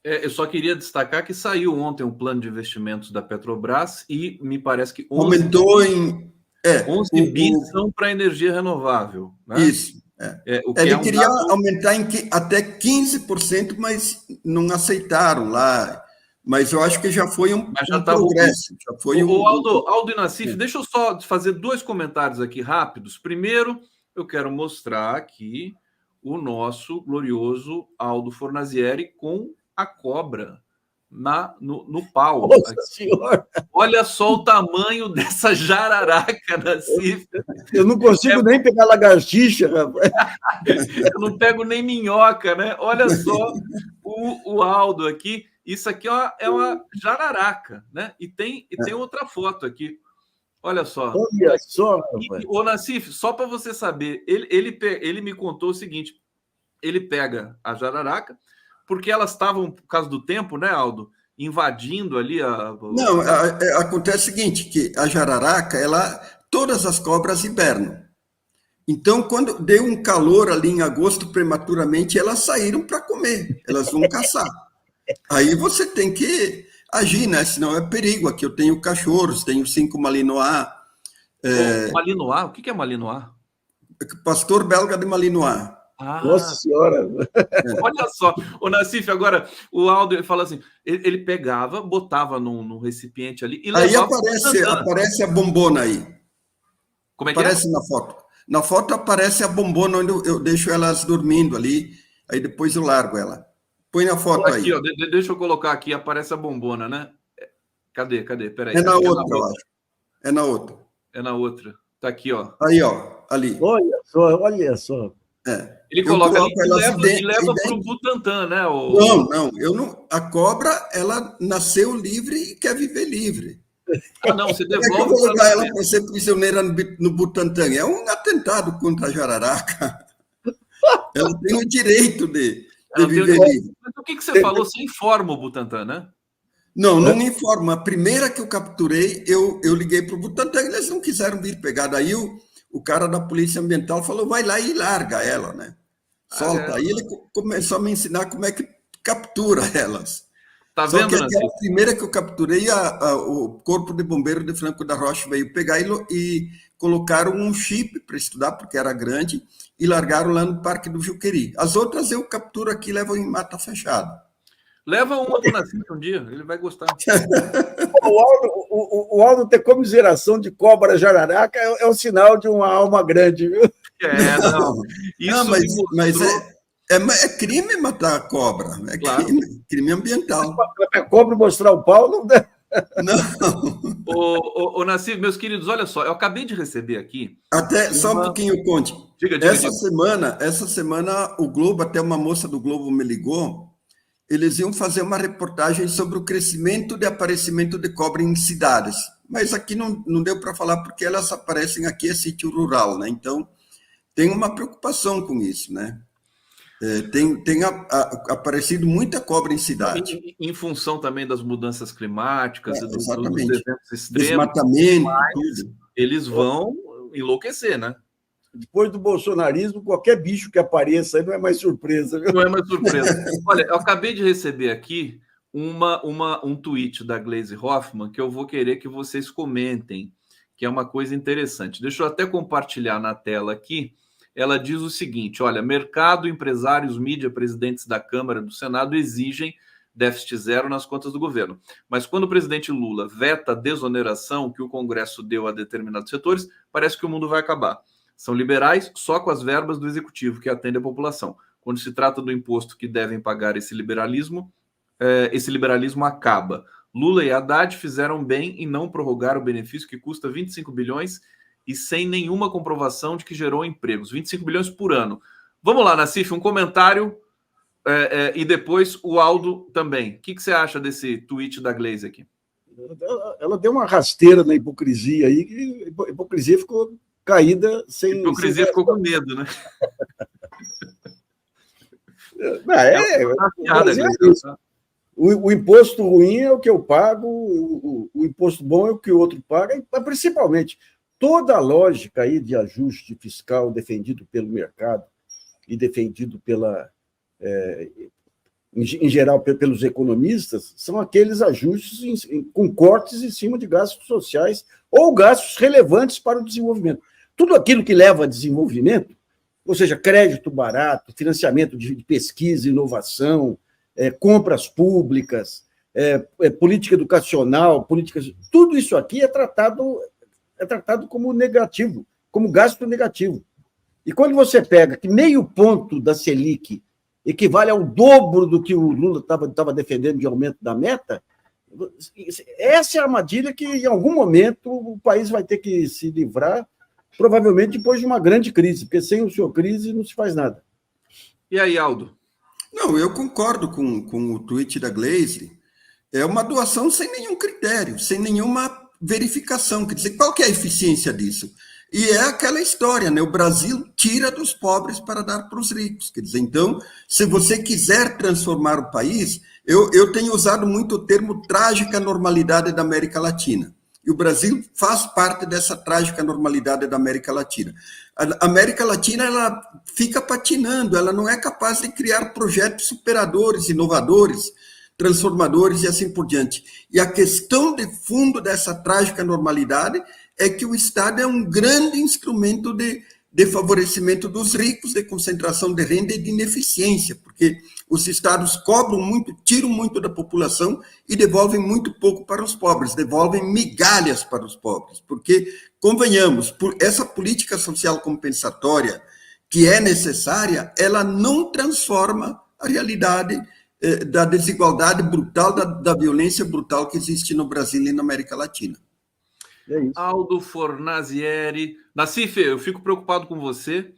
Eu só queria destacar que saiu ontem um plano de investimentos da Petrobras e me parece que 11 aumentou em 11 bis são para energia renovável. Né? Isso. Ele queria aumentar até 15%, mas não aceitaram lá. Mas eu acho que já foi um progresso. Já foi Aldo e Nassif, deixa eu só fazer 2 comentários aqui rápidos. Primeiro, eu quero mostrar aqui o nosso glorioso Aldo Fornazieri com a cobra no pau. Nossa Senhora! Olha só o tamanho dessa jararaca, Nassif. Eu não consigo nem pegar lagartixa, rapaz. Eu não pego nem minhoca, né? Olha só o Aldo aqui. Isso aqui é uma jararaca, né? E tem outra foto aqui. Olha só. Olha só, rapaz. Ô, Nassif, só para você saber, ele me contou o seguinte: ele pega a jararaca, porque elas estavam, por causa do tempo, né, Aldo? Invadindo ali a. Não, acontece o seguinte: que a jararaca, todas as cobras hibernam. Então, quando deu um calor ali em agosto, prematuramente, elas saíram para comer, elas vão caçar. Aí você tem que agir, né? Senão é perigo. Aqui eu tenho cachorros, tenho 5 malinois. Malinois? O que é malinois? Pastor belga de malinois. Nossa Senhora! Olha só, o Nassif, agora, o Aldo fala assim, ele pegava, botava num recipiente ali e levava... Aí aparece a bombona aí. Como é que aparece na foto. Na foto aparece a bombona, onde eu deixo elas dormindo ali, aí depois eu largo ela. Põe na foto aqui, aí. Ó, deixa eu colocar aqui, aparece a bombona, né? Cadê? Peraí. É na outra, eu acho. É na outra. É na outra. Tá aqui, ó. Aí, ó, ali. Olha só. Ele coloca ali e leva para o Butantan, né? A cobra, ela nasceu livre e quer viver livre. Não, você devolve. É que eu vou levar ela para ser prisioneira no Butantan. É um atentado contra a jararaca. Ela tem o direito de viver livre. Mas o que você falou? Você informa o Butantan, né? Não informa. A primeira que eu capturei, eu liguei para o Butantan, eles não quiseram vir pegar. Daí o cara da Polícia Ambiental falou, vai lá e larga ela, né? Solta. Aí ele começou a me ensinar como é que captura elas. Tá vendo, Só que a primeira que eu capturei, o Corpo de Bombeiro de Franco da Rocha veio pegar e colocaram um chip para estudar, porque era grande, e largaram lá no Parque do Juqueri. As outras eu capturo aqui e levo em mata fechada. Leva uma para o Nassif um dia, ele vai gostar. O Aldo ter comiseração de cobra jararaca é um sinal de uma alma grande, viu? Mas é crime matar a cobra, claro. crime ambiental. A cobra mostrar o pau não dá. Não. Ô, Nassif, meus queridos, olha só, eu acabei de receber aqui. Só um pouquinho, Conte. Diga. Essa semana, o Globo, até uma moça do Globo me ligou, eles iam fazer uma reportagem sobre o crescimento de aparecimento de cobra em cidades. Mas aqui não deu para falar, porque elas aparecem aqui, é sítio rural, né? Então, tem uma preocupação com isso, né? Tem aparecido muita cobra em cidade. Em função também das mudanças climáticas, dos eventos extremos, desmatamento, tudo. Eles vão enlouquecer, né? Depois do bolsonarismo, qualquer bicho que apareça aí não é mais surpresa, viu? Não é mais surpresa. Olha, eu acabei de receber aqui um tweet da Gleisi Hoffmann que eu vou querer que vocês comentem, que é uma coisa interessante. Deixa eu até compartilhar na tela aqui. Ela diz o seguinte: olha, mercado, empresários, mídia, presidentes da Câmara e do Senado exigem déficit zero nas contas do governo. Mas quando o presidente Lula veta a desoneração que o Congresso deu a determinados setores, parece que o mundo vai acabar. São liberais só com as verbas do executivo, que atende a população. Quando se trata do imposto que devem pagar esse liberalismo acaba. Lula e Haddad fizeram bem em não prorrogar o benefício que custa 25 bilhões e sem nenhuma comprovação de que gerou empregos. 25 bilhões por ano. Vamos lá, Nassif, um comentário e depois o Aldo também. O que você acha desse tweet da Gleisi aqui? Ela deu uma rasteira na hipocrisia aí, e a hipocrisia ficou caída sem... A hipocrisia ficou com medo, né? O imposto ruim é o que eu pago, o imposto bom é o que o outro paga, mas principalmente toda a lógica aí de ajuste fiscal defendido pelo mercado e defendido em geral pelos economistas, são aqueles ajustes com cortes em cima de gastos sociais ou gastos relevantes para o desenvolvimento. Tudo aquilo que leva a desenvolvimento, ou seja, crédito barato, financiamento de pesquisa e inovação, compras públicas, política educacional, tudo isso aqui é tratado como negativo, como gasto negativo. E quando você pega que meio ponto da Selic equivale ao dobro do que o Lula estava defendendo de aumento da meta, essa é a armadilha que, em algum momento, o país vai ter que se livrar, provavelmente depois de uma grande crise, porque sem o seu crise não se faz nada. E aí, Aldo? Não, eu concordo com o tweet da Glaze. É uma doação sem nenhum critério, sem nenhuma verificação. Quer dizer, qual que é a eficiência disso? E é aquela história, né? O Brasil tira dos pobres para dar para os ricos. Quer dizer, então, se você quiser transformar o país, eu tenho usado muito o termo trágica normalidade da América Latina. E o Brasil faz parte dessa trágica normalidade da América Latina. A América Latina ela fica patinando, ela não é capaz de criar projetos superadores, inovadores, transformadores e assim por diante. E a questão de fundo dessa trágica normalidade é que o Estado é um grande instrumento de favorecimento dos ricos, de concentração de renda e de ineficiência, porque os estados cobram muito, tiram muito da população e devolvem muito pouco para os pobres, devolvem migalhas para os pobres, porque, convenhamos, por essa política social compensatória que é necessária, ela não transforma a realidade da desigualdade brutal, da violência brutal que existe no Brasil e na América Latina. É isso. Aldo Fornazieri. Nassif, eu fico preocupado com você.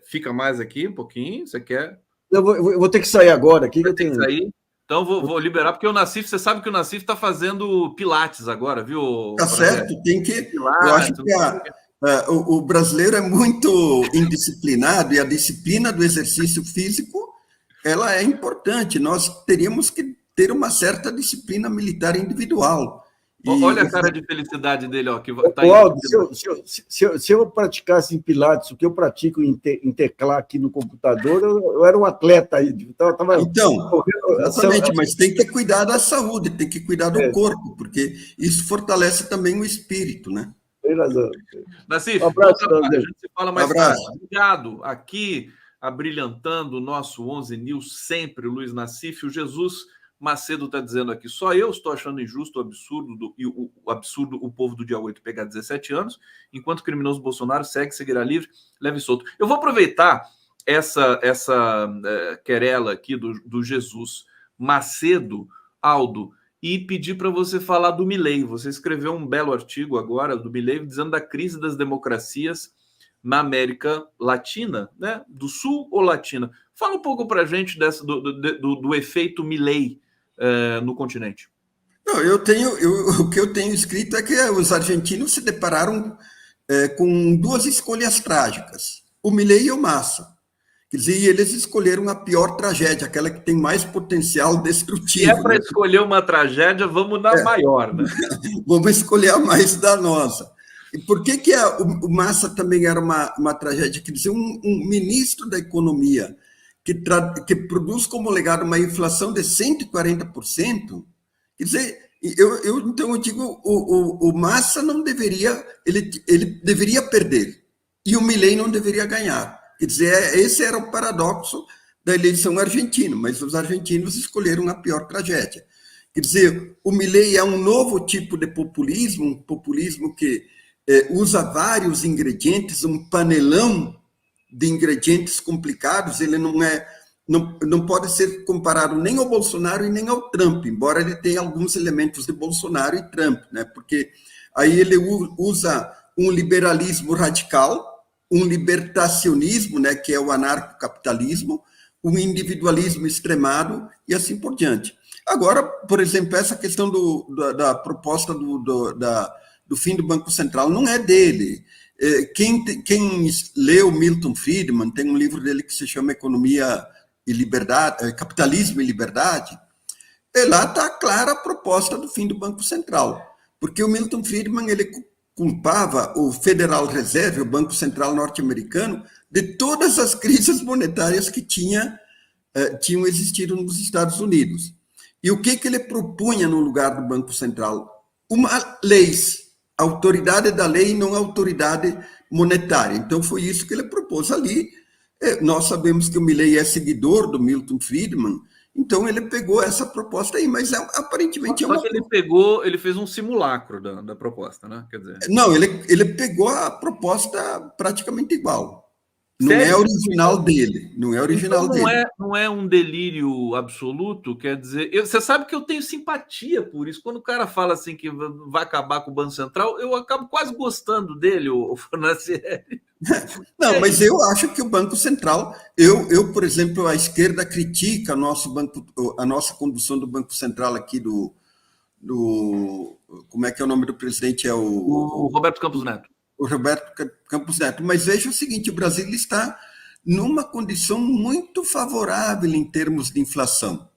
Fica mais aqui um pouquinho, você quer? Eu vou ter que sair agora. Aqui que sair. Então vou liberar, porque o Nassif, você sabe que o Nassif está fazendo pilates agora, viu? Tá certo, tem que... Pilates, eu acho que o brasileiro é muito indisciplinado e a disciplina do exercício físico ela é importante. Nós teríamos que ter uma certa disciplina militar individual. Olha a cara de felicidade dele, ó. Que tá Aldo, se eu praticasse em Pilates o que eu pratico em teclar aqui no computador, eu era um atleta aí. Então, exatamente, mas tem que cuidar da saúde, tem que cuidar do corpo, porque isso fortalece também o espírito, né? Tem razão. Nassif, a gente se fala mais tarde. Obrigado. Aqui, abrilhantando o nosso 11 News, sempre, Luiz Nassif, o Jesus Macedo está dizendo aqui, só eu estou achando injusto o absurdo o povo do dia 8 pegar 17 anos, enquanto o criminoso Bolsonaro seguirá livre, leve e solto. Eu vou aproveitar essa querela aqui do Jesus Macedo, Aldo, e pedir para você falar do Milei. Você escreveu um belo artigo agora do Milei dizendo da crise das democracias na América Latina, né? Do Sul ou Latina. Fala um pouco para a gente do efeito Milei no continente. Não, o que eu tenho escrito é que os argentinos se depararam com duas escolhas trágicas, o Milei e o Massa. Quer dizer, eles escolheram a pior tragédia, aquela que tem mais potencial destrutivo. Se é para escolher uma tragédia, vamos na maior, né? Vamos escolher a mais danosa. E por que o Massa também era uma tragédia? Quer dizer, um ministro da Economia que produz como legado uma inflação de 140%, quer dizer, então eu digo, o Massa não deveria, ele deveria perder, e o Milei não deveria ganhar. Quer dizer, esse era o paradoxo da eleição argentina, mas os argentinos escolheram a pior tragédia. Quer dizer, o Milei é um novo tipo de populismo, um populismo que usa vários ingredientes, um panelão de ingredientes complicados. Ele não pode ser comparado nem ao Bolsonaro e nem ao Trump, embora ele tenha alguns elementos de Bolsonaro e Trump, né? Porque aí ele usa um liberalismo radical, um libertacionismo, né, que é o anarcocapitalismo, um individualismo extremado e assim por diante. Agora, por exemplo, essa questão da proposta do fim do Banco Central não é dele. Quem leu Milton Friedman, tem um livro dele que se chama Economia e liberdade, capitalismo e liberdade, lá está clara a proposta do fim do Banco Central, porque o Milton Friedman ele culpava o Federal Reserve, o Banco Central norte-americano, de todas as crises monetárias que tinham existido nos Estados Unidos. E o que ele propunha no lugar do Banco Central? Uma lei, autoridade da lei e não autoridade monetária. Então, foi isso que ele propôs ali. Nós sabemos que o Milei é seguidor do Milton Friedman, então ele pegou essa proposta aí, mas aparentemente Só que ele fez um simulacro da proposta, né? Quer dizer... Não, ele pegou a proposta praticamente igual. Não Sério? É original dele. Não é original então dele. Não é um delírio absoluto, quer dizer... Você sabe que eu tenho simpatia por isso. Quando o cara fala assim que vai acabar com o Banco Central, eu acabo quase gostando dele, o Fornacieri. Não, mas eu acho que o Banco Central... por exemplo, a esquerda critica a nossa condução do Banco Central aqui do como é que é o nome do presidente? O Roberto Campos Neto. O Roberto Campos Neto. Mas veja o seguinte, o Brasil está numa condição muito favorável em termos de inflação.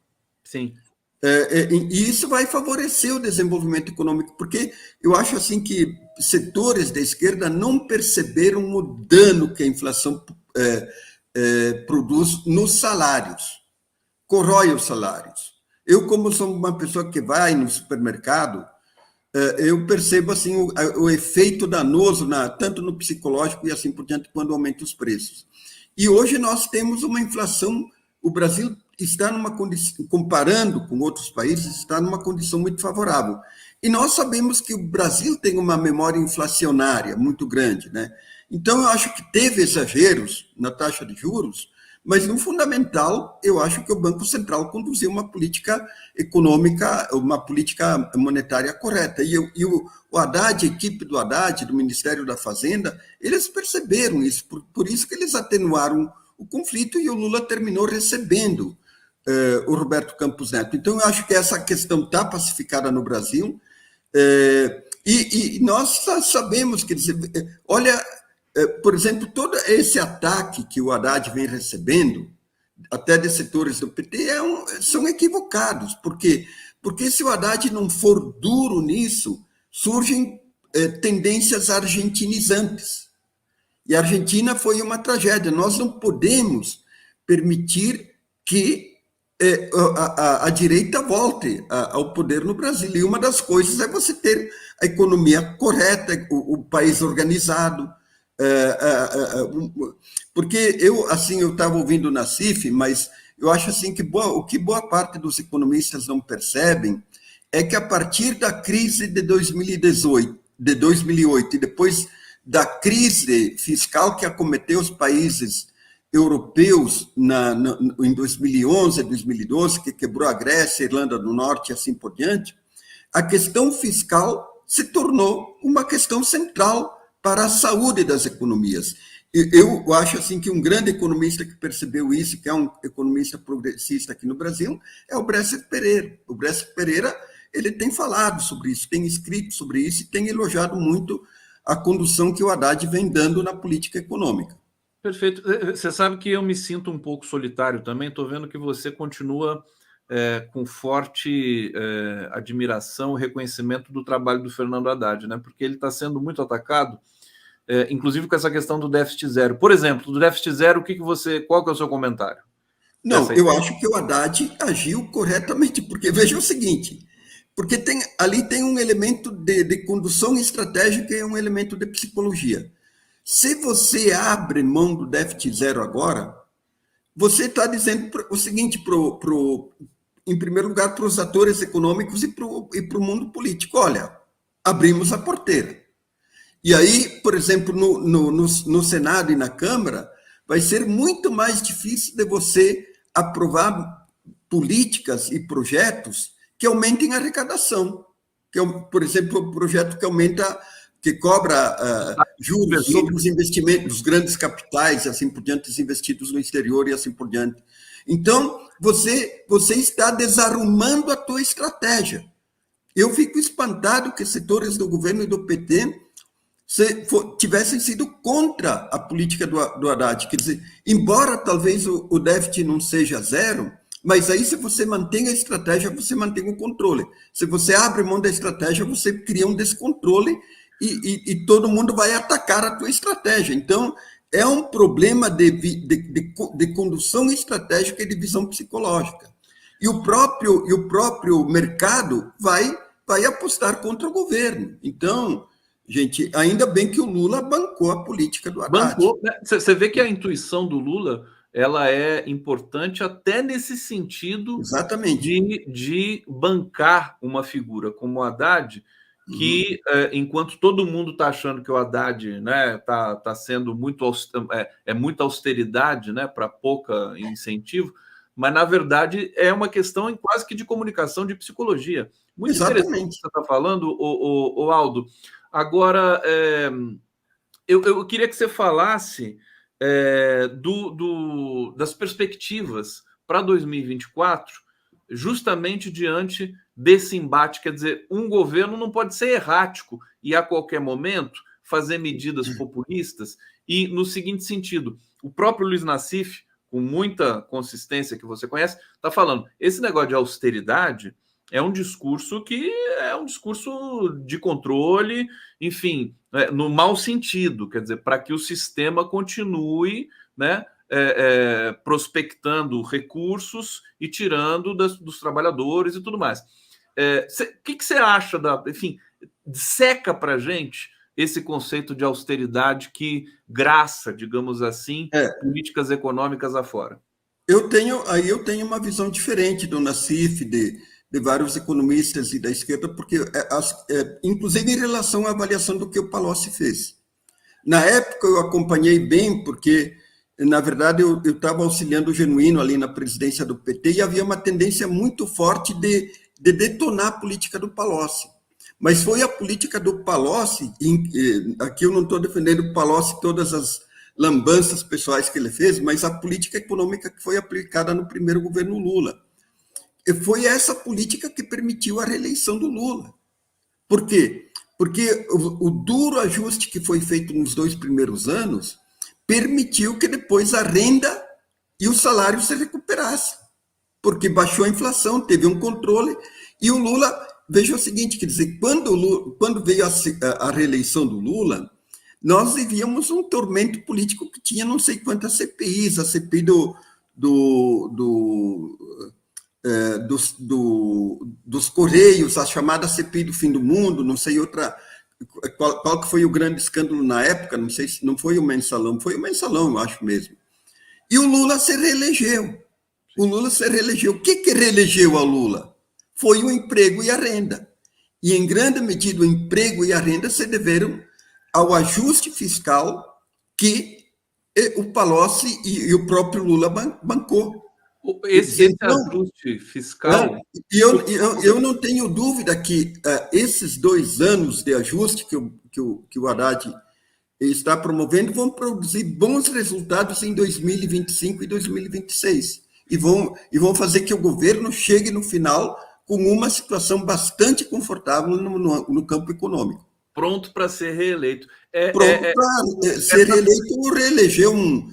Sim. E isso vai favorecer o desenvolvimento econômico, porque eu acho assim que setores da esquerda não perceberam o dano que a inflação produz nos salários, corrói os salários. Eu, como sou uma pessoa que vai no supermercado, eu percebo assim o efeito danoso tanto no psicológico e assim por diante quando aumenta os preços. E hoje nós temos uma inflação, o Brasil está numa condição, comparando com outros países, está numa condição muito favorável. E nós sabemos que o Brasil tem uma memória inflacionária muito grande, né? Então eu acho que teve exageros na taxa de juros, mas, no fundamental, eu acho que o Banco Central conduziu uma política econômica, uma política monetária correta. E o Haddad, a equipe do Haddad, do Ministério da Fazenda, eles perceberam isso, por isso que eles atenuaram o conflito e o Lula terminou recebendo o Roberto Campos Neto. Então, eu acho que essa questão está pacificada no Brasil e nós sabemos que, olha... Por exemplo, todo esse ataque que o Haddad vem recebendo, até de setores do PT, são equivocados. Por quê? Porque se o Haddad não for duro nisso, surgem tendências argentinizantes. E a Argentina foi uma tragédia. Nós não podemos permitir que a direita volte ao poder no Brasil. E uma das coisas é você ter a economia correta, o país organizado. Porque eu estava ouvindo o Nassif, mas eu acho assim que o que boa parte dos economistas não percebem é que a partir da crise de 2008 e depois da crise fiscal que acometeu os países europeus em 2011, 2012, que quebrou a Grécia, a Irlanda do Norte e assim por diante, a questão fiscal se tornou uma questão central para a saúde das economias. Eu acho assim que um grande economista que percebeu isso, que é um economista progressista aqui no Brasil, é o Bresser Pereira. O Bresser Pereira ele tem falado sobre isso, tem escrito sobre isso e tem elogiado muito a condução que o Haddad vem dando na política econômica. Perfeito. Você sabe que eu me sinto um pouco solitário também. Estou vendo que você continua com forte admiração e reconhecimento do trabalho do Fernando Haddad, né? Porque ele está sendo muito atacado, inclusive com essa questão do déficit zero. Por exemplo, do déficit zero, qual que é o seu comentário? Não, eu acho que o Haddad agiu corretamente, porque veja o seguinte, porque ali tem um elemento de condução estratégica e um elemento de psicologia. Se você abre mão do déficit zero agora, você está dizendo o seguinte, em primeiro lugar, para os atores econômicos e para o mundo político. Olha, abrimos a porteira. E aí, por exemplo, no Senado e na Câmara, vai ser muito mais difícil de você aprovar políticas e projetos que aumentem a arrecadação. Por exemplo, o projeto que cobra juros sobre os investimentos dos grandes capitais, e assim por diante, investidos no exterior e assim por diante. Então, você está desarrumando a tua estratégia. Eu fico espantado que setores do governo e do PT tivessem sido contra a política do Haddad. Quer dizer, embora talvez o déficit não seja zero, mas aí se você mantém a estratégia, você mantém o controle. Se você abre mão da estratégia, você cria um descontrole e todo mundo vai atacar a tua estratégia. Então, é um problema de condução estratégica e de visão psicológica. E o próprio mercado vai apostar contra o governo. Então, gente, ainda bem que o Lula bancou a política do Haddad. Bancou, né? Você vê que a intuição do Lula ela é importante até nesse sentido. Exatamente. De bancar uma figura como o Haddad, que enquanto todo mundo está achando que o Haddad, né, tá sendo muita austeridade, né, para pouca incentivo, mas na verdade é uma questão quase que de comunicação, de psicologia. Muito Exatamente. Interessante o que você está falando, o Aldo. Agora, eu queria que você falasse das perspectivas para 2024, justamente diante desse embate. Quer dizer, um governo não pode ser errático e a qualquer momento fazer medidas populistas. E no seguinte sentido, o próprio Luiz Nassif, com muita consistência que você conhece, está falando, esse negócio de austeridade é um discurso de controle, enfim, no mau sentido, quer dizer, para que o sistema continue, né, prospectando recursos e tirando dos trabalhadores e tudo mais. O que você acha enfim, seca para a gente esse conceito de austeridade que graça, digamos assim, políticas econômicas afora? Eu tenho uma visão diferente do Nassif, de vários economistas e da esquerda, porque, inclusive em relação à avaliação do que o Palocci fez. Na época eu acompanhei bem, porque, na verdade, eu estava auxiliando o Genuíno ali na presidência do PT e havia uma tendência muito forte de detonar a política do Palocci. Mas foi a política do Palocci, aqui eu não estou defendendo o Palocci, todas as lambanças pessoais que ele fez, mas a política econômica que foi aplicada no primeiro governo Lula. Foi essa política que permitiu a reeleição do Lula. Por quê? Porque o duro ajuste que foi feito nos 2 primeiros anos permitiu que depois a renda e o salário se recuperassem, porque baixou a inflação, teve um controle, e o Lula, veja o seguinte, quer dizer, quando veio a reeleição do Lula, nós vivíamos um tormento político que tinha não sei quantas CPIs, a CPI dos Correios, a chamada CPI do fim do mundo, não sei qual que foi o grande escândalo na época, não sei se não foi o Mensalão, foi o Mensalão, eu acho mesmo. E o Lula se reelegeu. O que reelegeu ao Lula? Foi o emprego e a renda. E, em grande medida, o emprego e a renda se deveram ao ajuste fiscal que o Palocci e o próprio Lula bancou. Esse ajuste fiscal... Eu não tenho dúvida que esses 2 anos de ajuste que o Haddad está promovendo vão produzir bons resultados em 2025 e 2026. E vão fazer que o governo chegue no final com uma situação bastante confortável no campo econômico. Pronto para ser reeleito. Pronto para ser reeleito ou reeleger um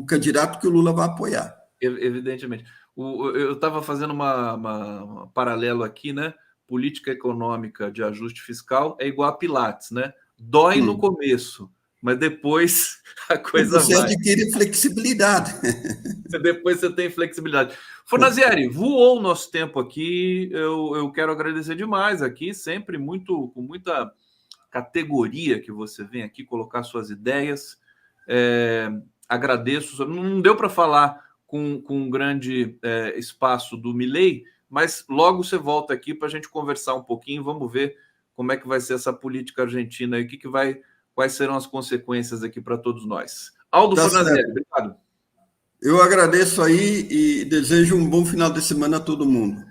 candidato que o Lula vai apoiar. Evidentemente. Eu estava fazendo uma paralelo aqui, né? Política econômica de ajuste fiscal é igual a Pilates, né? Dói no começo, mas depois a coisa você vai. Você adquire flexibilidade. Depois você tem flexibilidade. Fornazieri, voou o nosso tempo aqui. Eu quero agradecer demais aqui, sempre com muita categoria que você vem aqui colocar suas ideias. Agradeço. Não deu para falar com um grande espaço do Milei, mas logo você volta aqui para a gente conversar um pouquinho. Vamos ver como é que vai ser essa política argentina e quais serão as consequências aqui para todos nós. Aldo Fornazieri, obrigado. Eu agradeço aí e desejo um bom final de semana a todo mundo.